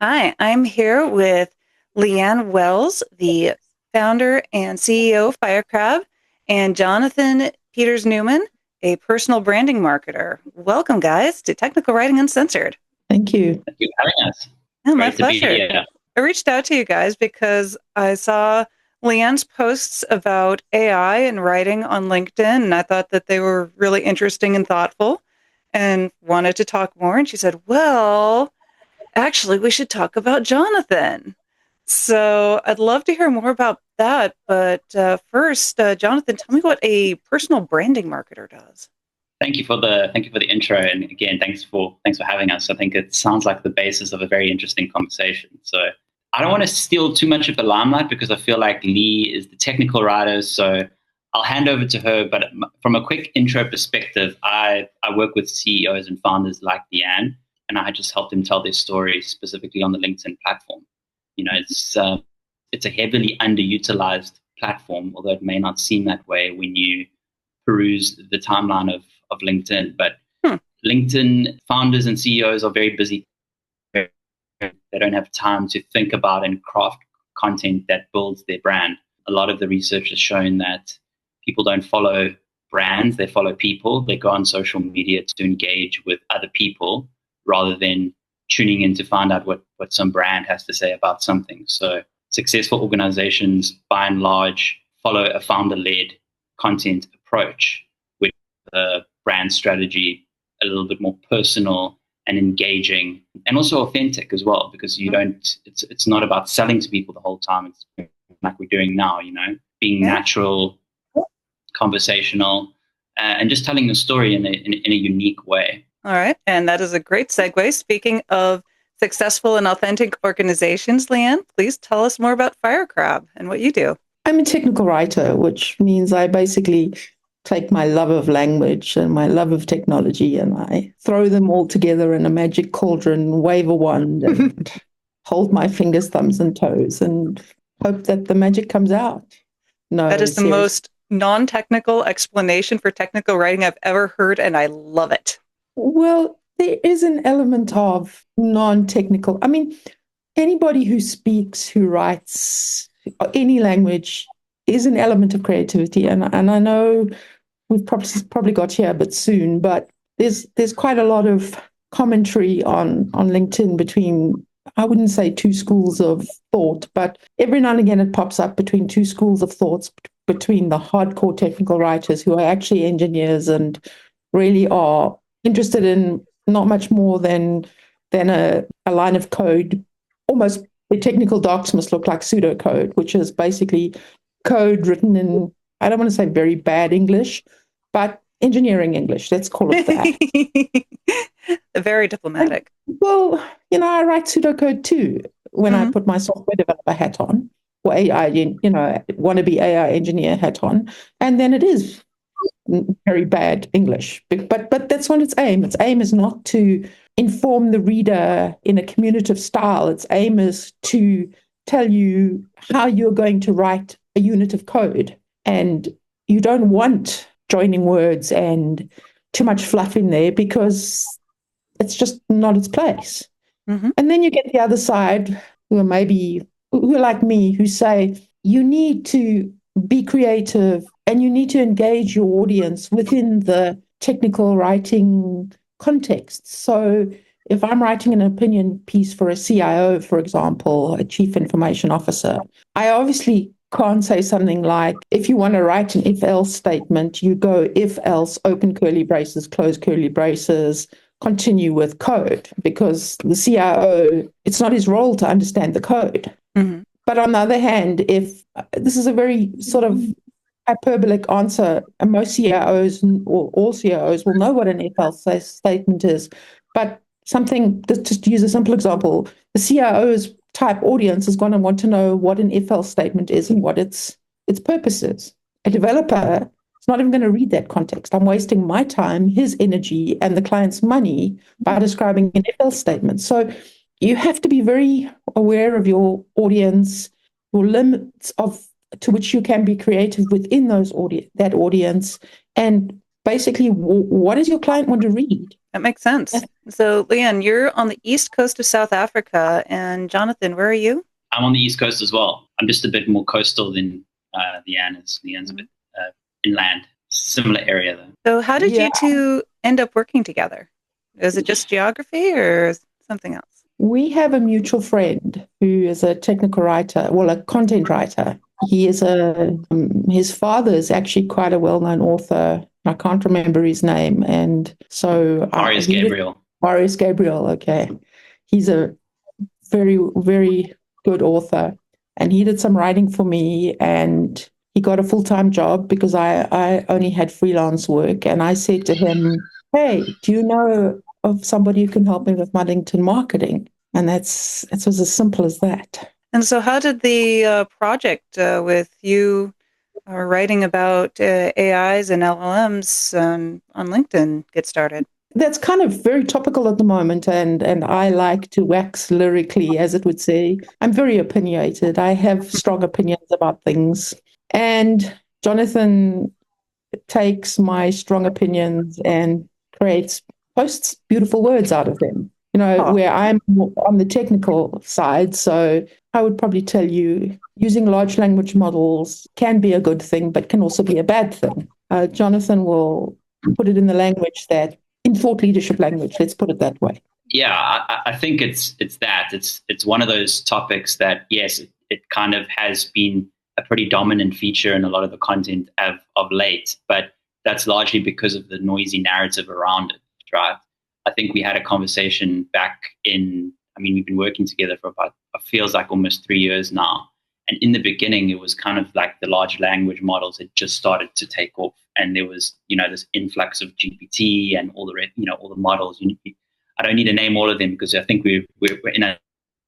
Hi, I'm here with Leanne Wells, the founder and CEO of FireCrab, and Jonathan Peters-Newman, a personal branding marketer. Welcome, guys, to Technical Writing Uncensored. Thank you. Thank you for having us. Oh, my Great to be pleasure. here. I reached out to you guys because I saw Leanne's posts about AI and writing on LinkedIn, and I thought that they were really interesting and thoughtful and wanted to talk more. And she said, well, actually, we should talk about Jonathan. So I'd love to hear more about that. But first, Jonathan, tell me what a personal branding marketer does. Thank you for the intro, and again, thanks for having us. I think it sounds like the basis of a very interesting conversation. So I don't want to steal too much of the limelight because I feel like Leigh is the technical writer. So I'll hand over to her. But from a quick intro perspective, I work with CEOs and founders like Leanne, and I just help them tell their story specifically on the LinkedIn platform. You know, it's a heavily underutilized platform, although it may not seem that way when you peruse the timeline of LinkedIn. But LinkedIn founders and CEOs are very busy. They don't have time to think about and craft content that builds their brand. A lot of the research has shown that people don't follow brands, they follow people. They go on social media to engage with other people rather than tuning in to find out what some brand has to say about something. So successful organizations, by and large, follow a founder-led content approach with the brand strategy a little bit more personal and engaging and also authentic as well, because it's not about selling to people the whole time. It's like we're doing now, being natural, conversational, and just telling the story in a unique way. All right. And that is a great segue. Speaking of successful and authentic organizations, Leanne, please tell us more about FireCrab and what you do. I'm a technical writer, which means I basically take my love of language and my love of technology and I throw them all together in a magic cauldron, wave a wand, and hold my fingers, thumbs, and toes and hope that the magic comes out. No, that is the most non-technical explanation for technical writing I've ever heard, and I love it. Well, there is an element of non-technical. I mean, anybody who speaks, who writes any language is an element of creativity. And I know we've probably got here a bit soon, but there's quite a lot of commentary on LinkedIn between, I wouldn't say two schools of thought, but every now and again it pops up between two schools of thoughts, between the hardcore technical writers who are actually engineers and really are interested in not much more than a line of code. Almost the technical docs must look like pseudocode, which is basically code written in, I don't want to say very bad English, but engineering English. Let's call it that. Very diplomatic. Well, I write pseudocode too when I put my software developer hat on, or AI, wannabe AI engineer hat on, and then it is very bad English. But that's not its aim. Its aim is not to inform the reader in a communicative style. Its aim is to tell you how you're going to write a unit of code. And you don't want joining words and too much fluff in there because it's just not its place. And then you get the other side who are like me, who say you need to be creative and you need to engage your audience within the technical writing context. So if I'm writing an opinion piece for a CIO, for example, a chief information officer, I obviously can't say something like, if you want to write an if-else statement, you go if-else, open curly braces, close curly braces, continue with code, because the CIO, it's not his role to understand the code. But on the other hand, if this is a very sort of hyperbolic answer, and most CIOs or all CIOs will know what an if-else statement is, but just to use a simple example, the CIO's type audience is going to want to know what an if-else statement is and what its purpose is. A developer is not even going to read that context. I'm wasting my time, his energy, and the client's money by describing an if-else statement. So you have to be very aware of your audience, your limits to which you can be creative within that audience, and basically, what does your client want to read? That makes sense. So, Leanne, you're on the east coast of South Africa, and Jonathan, where are you? I'm on the East Coast as well. I'm just a bit more coastal than Leanne is. Leanne's a bit inland, similar area though. So, how did Yeah, you two end up working together? Is it just geography or something else? we have a mutual friend who is a technical writer, well, a content writer. He is his father is actually quite a well-known author. I can't remember his name. And so Marius Gabriel. Marius Gabriel, okay. He's a very, very good author. And he did some writing for me, and he got a full-time job because I only had freelance work. And I said to him, hey, do you know of somebody who can help me with my LinkedIn marketing? And it was as simple as that. And so, how did the project with you writing about AIs and LLMs on LinkedIn get started? That's kind of very topical at the moment, and I like to wax lyrically, as it would say. I'm very opinionated. I have strong opinions about things. And Jonathan takes my strong opinions and posts beautiful words out of them. Oh, Where I'm on the technical side, so I would probably tell you using large language models can be a good thing, but can also be a bad thing. Jonathan will put it in the language that, in thought leadership language, let's put it that way. Yeah, I think it's that. It's one of those topics that, yes, it kind of has been a pretty dominant feature in a lot of the content of late, but that's largely because of the noisy narrative around it, right? I think we had a conversation back we've been working together for about, it feels like almost 3 years now. And in the beginning, it was kind of like the large language models had just started to take off. And there was, this influx of GPT and all the models. I don't need to name all of them because I think we're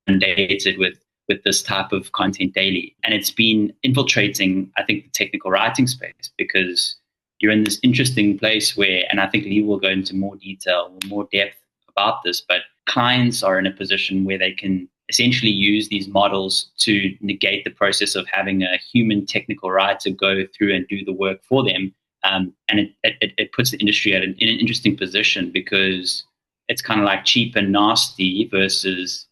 inundated with this type of content daily. And it's been infiltrating, I think, the technical writing space because you're in this interesting place where, and I think Leigh will go into more detail, more depth about this, but clients are in a position where they can essentially use these models to negate the process of having a human technical writer go through and do the work for them. And it puts the industry in an interesting position because it's kind of like cheap and nasty versus,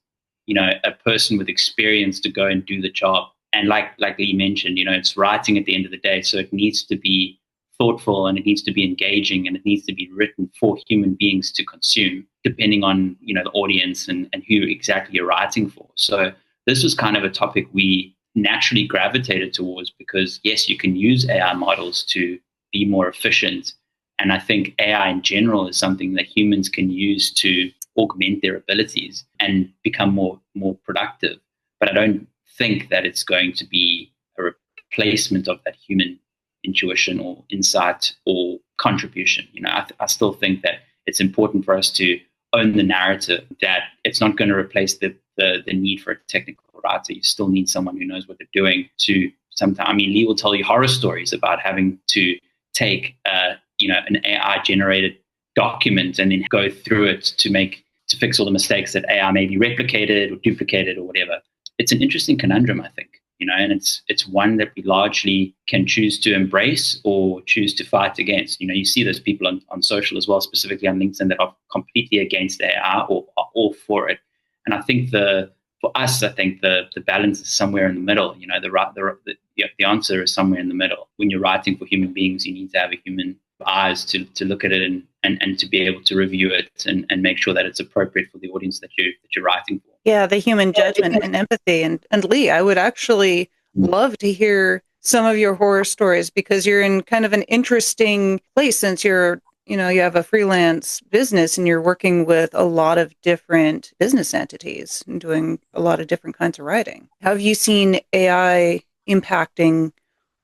a person with experience to go and do the job. And like Leigh mentioned, it's writing at the end of the day. So it needs to be thoughtful and it needs to be engaging and it needs to be written for human beings to consume, depending on, the audience and who exactly you're writing for. So this was kind of a topic we naturally gravitated towards because, yes, you can use AI models to be more efficient. And I think AI in general is something that humans can use to augment their abilities and become more productive. But I don't think that it's going to be a replacement of that human intuition or insight or contribution. I still think that it's important for us to own the narrative, that it's not going to replace the need for a technical writer. You still need someone who knows what they're doing to sometimes. Leigh will tell you horror stories about having to take an AI generated document and then go through it to fix all the mistakes that AI maybe replicated or duplicated or whatever. It's an interesting conundrum, I think, and it's one that we largely can choose to embrace or choose to fight against. You see those people on social as well, specifically on LinkedIn, that are completely against AI or are all for it. And I think for us, I think the balance is somewhere in the middle. The answer is somewhere in the middle. When you're writing for human beings, you need to have a human eyes to look at it and to be able to review it and make sure that it's appropriate for the audience that you're writing for. Yeah, the human judgment and empathy. And Leigh, I would actually love to hear some of your horror stories because you're in kind of an interesting place since you have a freelance business and you're working with a lot of different business entities and doing a lot of different kinds of writing. Have you seen AI impacting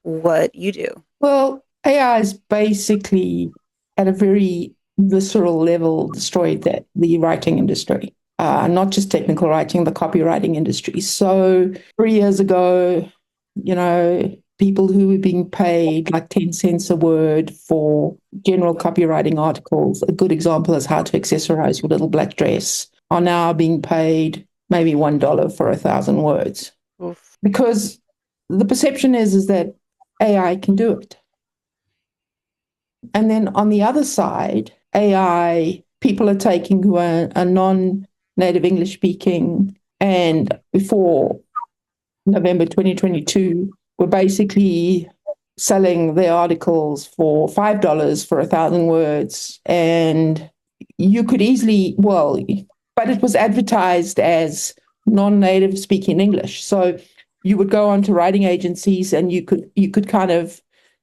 what you do? Well, AI is basically at a very visceral level destroyed the writing industry. Not just technical writing, the copywriting industry. So 3 years ago, people who were being paid like 10 cents a word for general copywriting articles, a good example is how to accessorize your little black dress, are now being paid maybe $1 for 1,000 words. Oof. Because the perception is that AI can do it. And then on the other side, AI people are taking who are non-native English speaking, and before November 2022, were basically selling their articles for $5 for 1,000 words. And you could easily, well, but it was advertised as non-native speaking English. So you would go on to writing agencies and you could kind of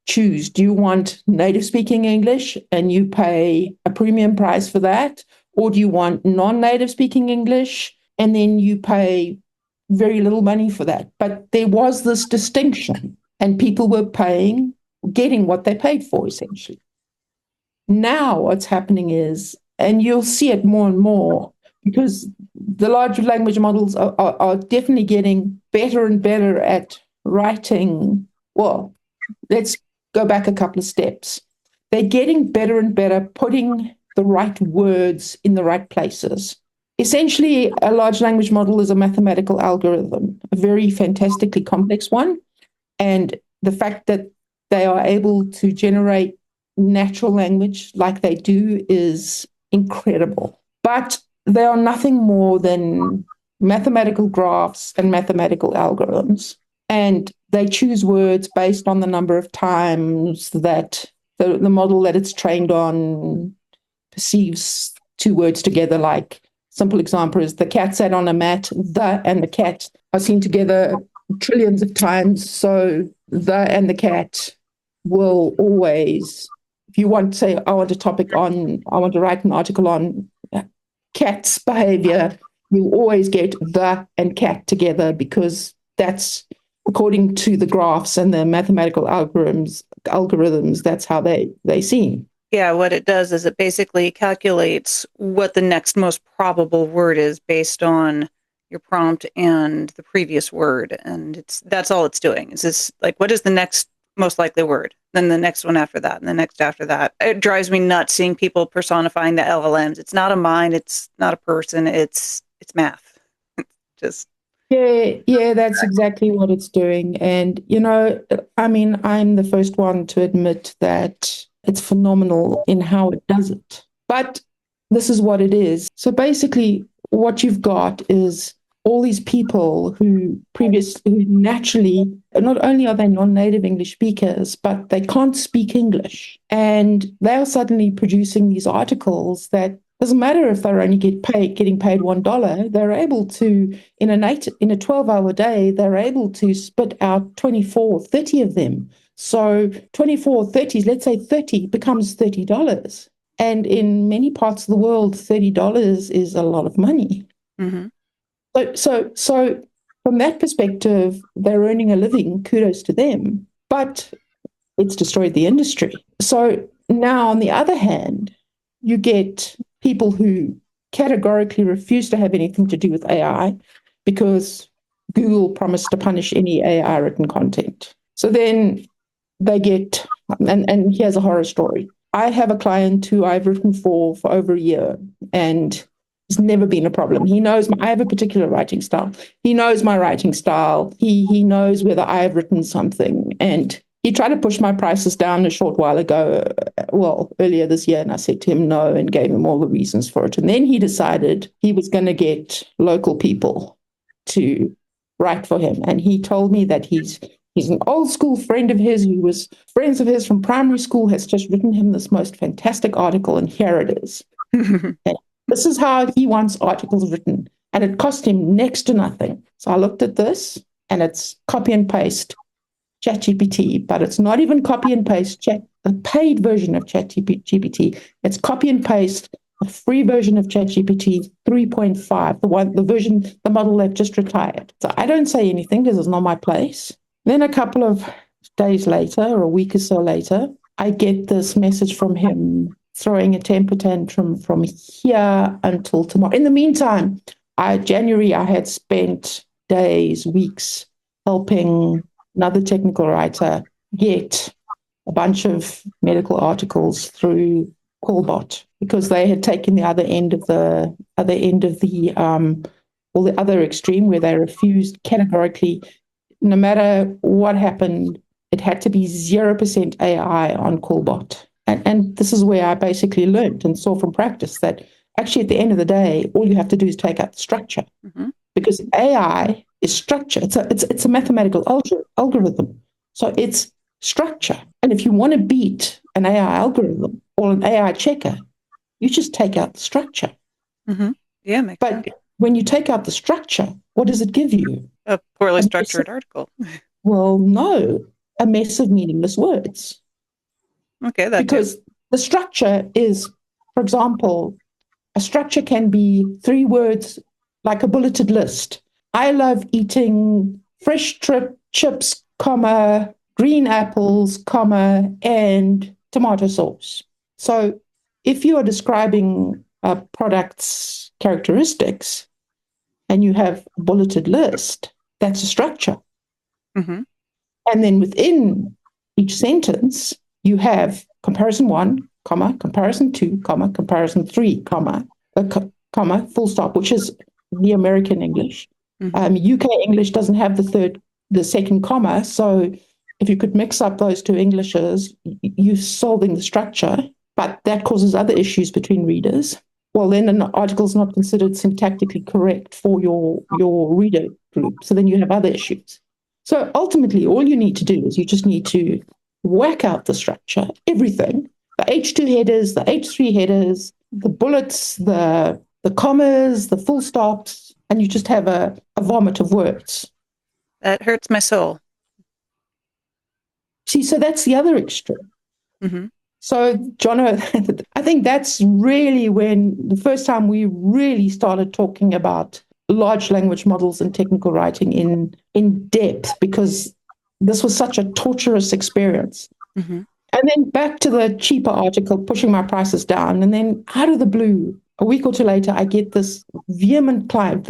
choose, do you want native speaking English and you pay a premium price for that? Or do you want non-native speaking English and then you pay very little money for that? But there was this distinction and people were getting what they paid for, essentially. Now what's happening is, and you'll see it more and more, because the large language models are definitely getting better and better at writing. Well, let's go back a couple of steps. They're getting better and better putting the right words in the right places. Essentially, a large language model is a mathematical algorithm, a very fantastically complex one. And the fact that they are able to generate natural language like they do is incredible. But they are nothing more than mathematical graphs and mathematical algorithms. And they choose words based on the number of times that the model that it's trained on perceives two words together. Like, simple example is the cat sat on a mat. The and the cat are seen together trillions of times. So the and the cat will always, if you want to say, I want to write an article on cat's behavior, you always get the and cat together, because that's, according to the graphs and the mathematical algorithms, that's how they seem. Yeah, what it does is it basically calculates what the next most probable word is based on your prompt and the previous word. And that's all it's doing. It's just like, what is the next most likely word? Then the next one after that, and the next after that. It drives me nuts seeing people personifying the LLMs. It's not a mind, it's not a person, it's math. Just Yeah, that's exactly what it's doing. And, I mean, I'm the first one to admit that it's phenomenal in how it does it. But this is what it is. So basically, what you've got is all these people who naturally, not only are they non-native English speakers, but they can't speak English. And they are suddenly producing these articles that doesn't matter if they're only getting paid $1. They're able to, in a 12-hour day, they're able to spit out 24, 30 of them. So 24, 30, let's say 30 becomes $30. And in many parts of the world, $30 is a lot of money. mm-hmm. So from that perspective, they're earning a living. Kudos to them. But it's destroyed the industry. So now, on the other hand, you get people who categorically refuse to have anything to do with AI because Google promised to punish any AI written content. So then they get, and here's a horror story. I have a client who I've written for over a year, and it's never been a problem. He knows I have a particular writing style. He knows my writing style. He knows whether I have written something. And he tried to push my prices down a short while ago, earlier this year, and I said to him no and gave him all the reasons for it. And then he decided he was going to get local people to write for him. And he told me that he's an old school friend of his who was friends of his from primary school, has just written him this most fantastic article, and here it is. And this is how he wants articles written. And it cost him next to nothing. So I looked at this, and it's copy and paste ChatGPT, but it's not even copy and paste the paid version of ChatGPT. It's copy and paste a free version of ChatGPT 3.5, the model that just retired. So I don't say anything because it's not my place. Then a couple of days later, or a week or so later, I get this message from him throwing a temper tantrum from here until tomorrow. In the meantime, January, I had spent days, weeks helping another technical writer get a bunch of medical articles through Callbot, because they had taken the other extreme, where they refused categorically, no matter what happened, it had to be 0% AI on Callbot. And this is where I basically learned and saw from practice that actually at the end of the day, all you have to do is take out the structure. Mm-hmm. Because AI is structure. It's a mathematical algorithm. So it's structure. And if you want to beat an AI algorithm or an AI checker, you just take out the structure. Mm-hmm. Yeah, makes sense. But when you take out the structure, what does it give you? A poorly structured article. Well, no, a mess of meaningless words. Okay, that because the structure is, for example, a structure can be 3 words like a bulleted list. I love eating fresh chips, comma, green apples, comma, and tomato sauce. So if you are describing a product's characteristics and you have a bulleted list, that's a structure. Mm-hmm. And then within each sentence, you have comparison 1, comma, comparison 2, comma, comparison 3, comma, comma, full stop, which is the American English. Mm-hmm. UK English doesn't have the second comma. So if you could mix up those 2 Englishes, you're solving the structure, but that causes other issues between readers. Well, then an article is not considered syntactically correct for your reader group. So then you have other issues. So ultimately, all you need to do is you just need to whack out the structure, everything, the H2 headers, the H3 headers, the bullets, the commas, the full stops, and you just have a vomit of words. That hurts my soul. See, so that's the other extreme. Mm-hmm. So, Jono, I think that's really when the first time we really started talking about large language models and technical writing in depth, because this was such a torturous experience. Mm-hmm. And then back to the cheaper article, pushing my prices down. And then out of the blue, a week or 2 later, I get this vehement client,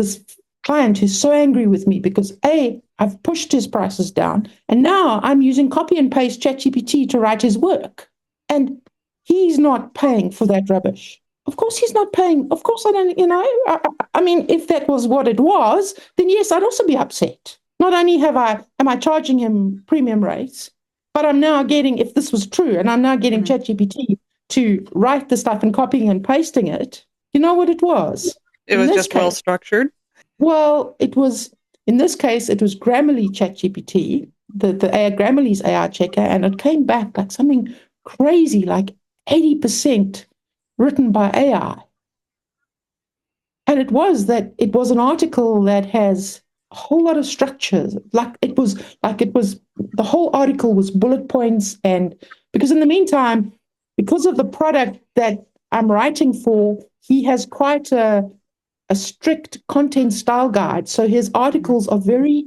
who's so angry with me because I've pushed his prices down and now I'm using copy and paste ChatGPT to write his work. And he's not paying for that rubbish. Of course he's not paying. Of course I don't, I mean, if that was what it was, then yes, I'd also be upset. Not only am I charging him premium rates, but I'm now getting, if this was true, and I'm now getting ChatGPT to write the stuff and copying and pasting it. You know what it was? It was just well structured. Well, in this case, it was Grammarly ChatGPT, the Grammarly's AI checker, and it came back like something crazy, like 80% written by AI. And it was an article that has a whole lot of structures. The whole article was bullet points. And because in the meantime, because of the product that I'm writing for, he has quite a strict content style guide. So his articles are very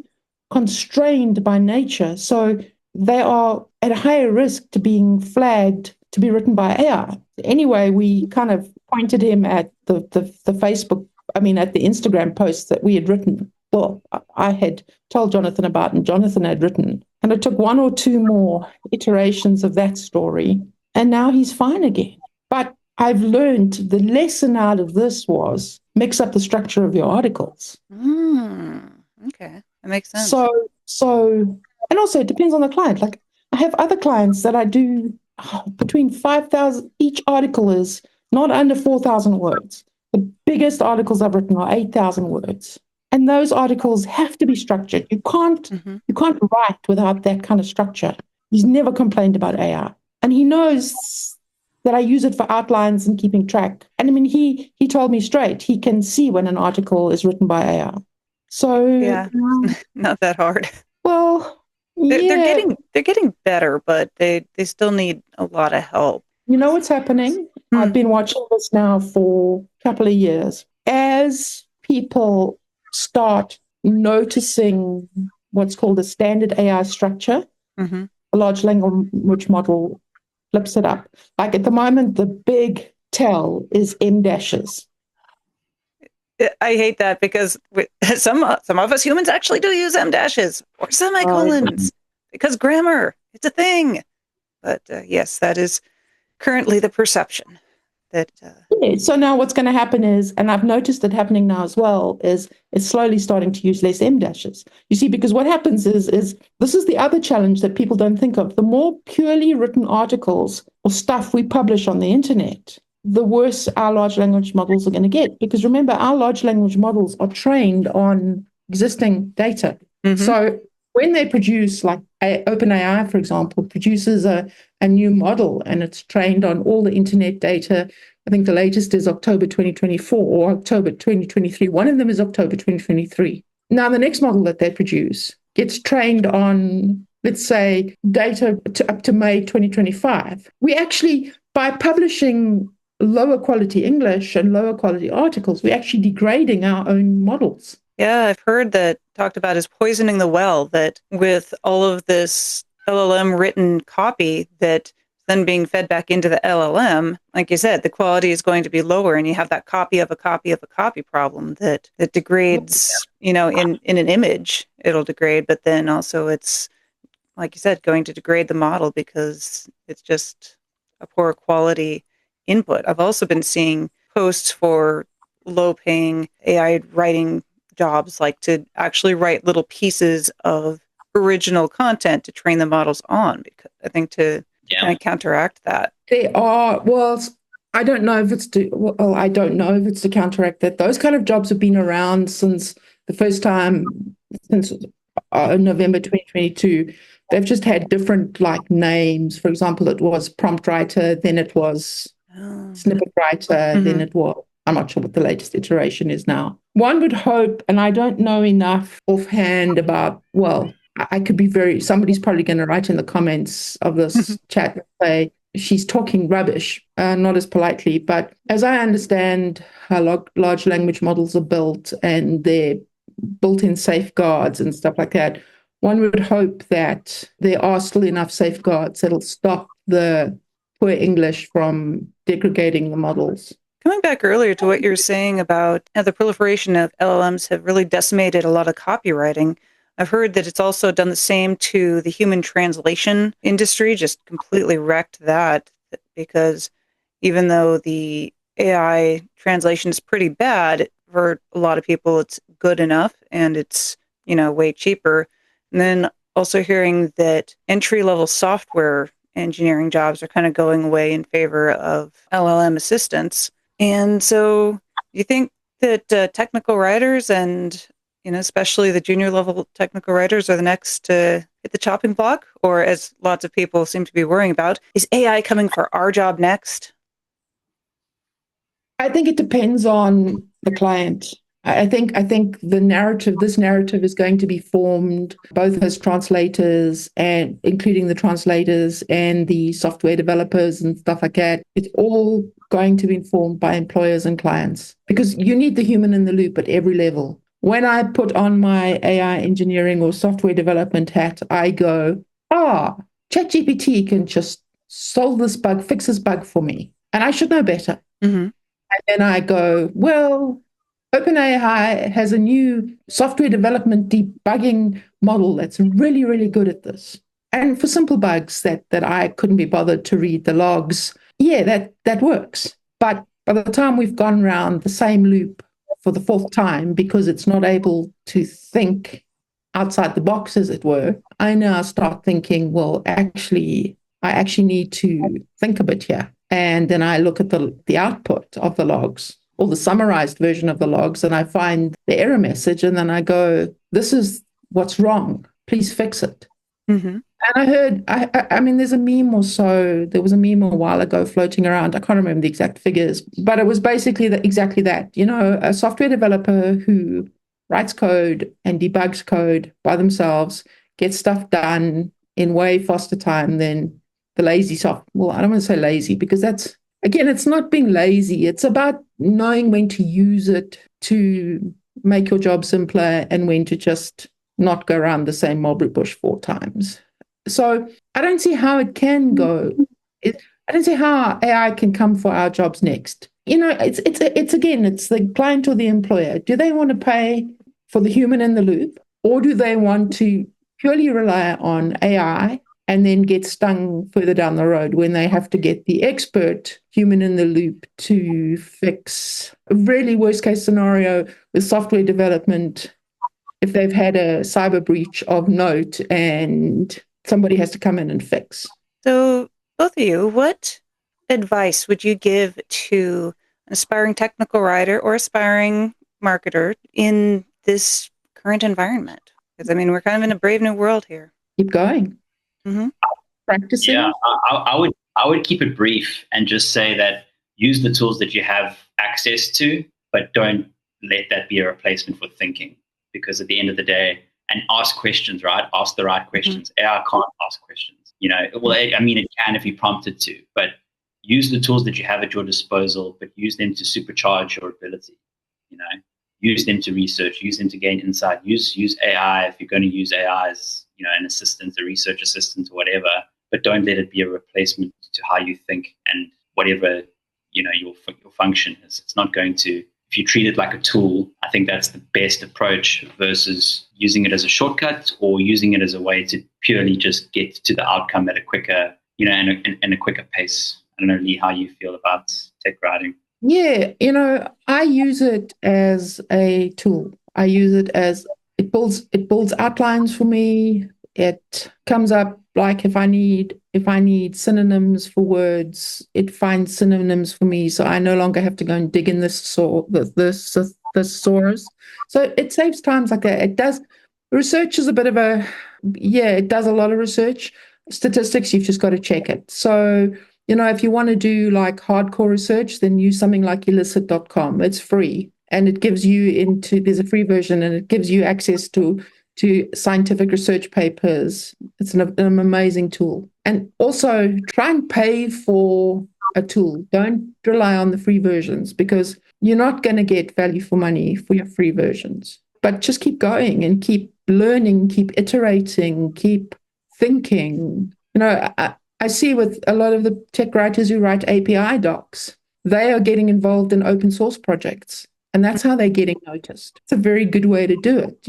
constrained by nature. So they are at a higher risk to being flagged to be written by AI. Anyway, we kind of pointed him at the Facebook, at the Instagram post that we had written. Well, I had told Jonathan about and Jonathan had written. And it took 1 or 2 more iterations of that story. And now he's fine again. But I've learned the lesson out of this was mix up the structure of your articles. Okay, that makes sense. So, and also it depends on the client. Like I have other clients that I do between 5,000, each article is not under 4,000 words. The biggest articles I've written are 8,000 words. And those articles have to be structured. You can't write without that kind of structure. He's never complained about AI. And he knows that I use it for outlines and keeping track. And he told me straight, he can see when an article is written by AI. So yeah, not that hard. Well, they're getting better, but they still need a lot of help. You know what's happening? I've been watching this now for a couple of years. As people start noticing what's called a standard AI structure, a large language model flips it up. Like at the moment, the big tell is M dashes. I hate that because some of us humans actually do use M dashes or semicolons because grammar, it's a thing. But yes, that is currently the perception. So now what's going to happen is, and I've noticed it happening now as well, is it's slowly starting to use less M dashes. You see, because what happens is this is the other challenge that people don't think of. The more purely written articles or stuff we publish on the internet, the worse our large language models are going to get. Because remember, our large language models are trained on existing data. Mm-hmm. So when they produce, like OpenAI, for example, produces a new model and it's trained on all the internet data. I think the latest is October 2024 or October 2023. One of them is October 2023. Now, the next model that they produce gets trained on, let's say, data up to May 2025. We actually, by publishing lower quality English and lower quality articles, we're actually degrading our own models. Yeah, I've heard that talked about as poisoning the well, that with all of this LLM written copy that then being fed back into the LLM, like you said, the quality is going to be lower and you have that copy of a copy of a copy problem that degrades, in an image, it'll degrade, but then also it's, like you said, going to degrade the model because it's just a poor quality input. I've also been seeing posts for low paying AI writing jobs, like to actually write little pieces of original content to train the models on, because I think to kind of counteract that. They are, well, I don't know if it's to counteract that. Those kind of jobs have been around since the first time, since November 2022. They've just had different names. For example, it was prompt writer, then it was snippet writer, then it was, I'm not sure what the latest iteration is now. One would hope, and I don't know enough offhand about, I could be somebody's probably going to write in the comments of this chat and say, she's talking rubbish, not as politely, but as I understand how large language models are built and their built-in safeguards and stuff like that, one would hope that there are still enough safeguards that'll stop the poor English from degrading the models. Coming back earlier to what you were saying about how the proliferation of LLMs have really decimated a lot of copywriting, I've heard that it's also done the same to the human translation industry, just completely wrecked that, because even though the AI translation is pretty bad, for a lot of people it's good enough and it's, way cheaper. And then also hearing that entry-level software engineering jobs are kind of going away in favor of LLM assistants. And so you think that technical writers and, especially the junior level technical writers are the next to hit the chopping block? Or, as lots of people seem to be worrying about, is AI coming for our job next? I think it depends on the client. I think this narrative is going to be formed both as translators and including the translators and the software developers and stuff like that. It's all going to be informed by employers and clients because you need the human in the loop at every level. When I put on my AI engineering or software development hat, I go, ChatGPT can just solve this bug, fix this bug for me. And I should know better. Mm-hmm. And then I go, OpenAI has a new software development debugging model that's really, really good at this. And for simple bugs that I couldn't be bothered to read the logs, that works. But by the time we've gone around the same loop for the fourth time because it's not able to think outside the box, as it were, I now start thinking, I actually need to think a bit here. And then I look at the output of the logs or the summarized version of the logs, and I find the error message, and then I go, this is what's wrong. Please fix it. Mm-hmm. And I heard, there's a meme or so. There was a meme a while ago floating around. I can't remember the exact figures, but it was basically exactly that. A software developer who writes code and debugs code by themselves gets stuff done in way faster time than the lazy software. Well, I don't want to say lazy because that's, again, it's not being lazy. It's about knowing when to use it to make your job simpler and when to just not go around the same mulberry bush 4 times. So I don't see how it can go. I don't see how AI can come for our jobs next. It's again, it's the client or the employer. Do they want to pay for the human in the loop, or do they want to purely rely on AI and then get stung further down the road when they have to get the expert human in the loop to fix a really worst case scenario with software development if they've had a cyber breach of note and somebody has to come in and fix? So both of you, what advice would you give to an aspiring technical writer or aspiring marketer in this current environment? Because, I mean, we're kind of in a brave new world here. Keep going. Mm-hmm. Practicing. Yeah, I would keep it brief and just say that use the tools that you have access to, but don't let that be a replacement for thinking. Because at the end of the day, and ask questions, right? Ask the right questions. AI can't ask questions. Well, I mean, it can if you prompt it to, but use the tools that you have at your disposal, but use them to supercharge your ability. Use them to research, use them to gain insight. Use AI if you're going to use AI as an assistant, a research assistant, or whatever. But don't let it be a replacement to how you think and whatever your function is. It's not going to. If you treat it like a tool, I think that's the best approach versus using it as a shortcut or using it as a way to purely just get to the outcome at a quicker, and a quicker pace. I don't know, Leigh, how you feel about tech writing. Yeah, I use it as a tool. I use it as it builds outlines for me. It comes up like if I need synonyms for words, it finds synonyms for me, so I no longer have to go and dig in the thesaurus. So it saves times like that. It does research is a bit of it does a lot of research. Statistics, you've just got to check it. So if you want to do like hardcore research, then use something like elicit.com. It's free and it gives you there's a free version and it gives you access to scientific research papers. It's an amazing tool. And also try and pay for a tool. Don't rely on the free versions because you're not going to get value for money for your free versions. But just keep going and keep learning, keep iterating, keep thinking. I see with a lot of the tech writers who write API docs, they are getting involved in open source projects, and that's how they're getting noticed. It's a very good way to do it,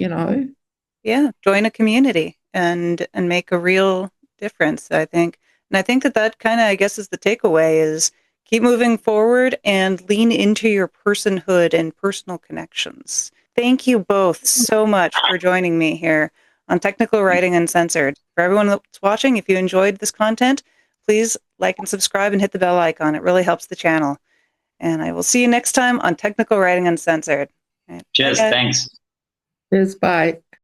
Yeah, join a community and make a real difference, I think. And I think that kind of, I guess, is the takeaway is keep moving forward and lean into your personhood and personal connections. Thank you both so much for joining me here on Technical Writing Uncensored. For everyone that's watching, if you enjoyed this content, please like and subscribe and hit the bell icon. It really helps the channel. And I will see you next time on Technical Writing Uncensored. Right, Cheers. Thanks. Cheers. Bye.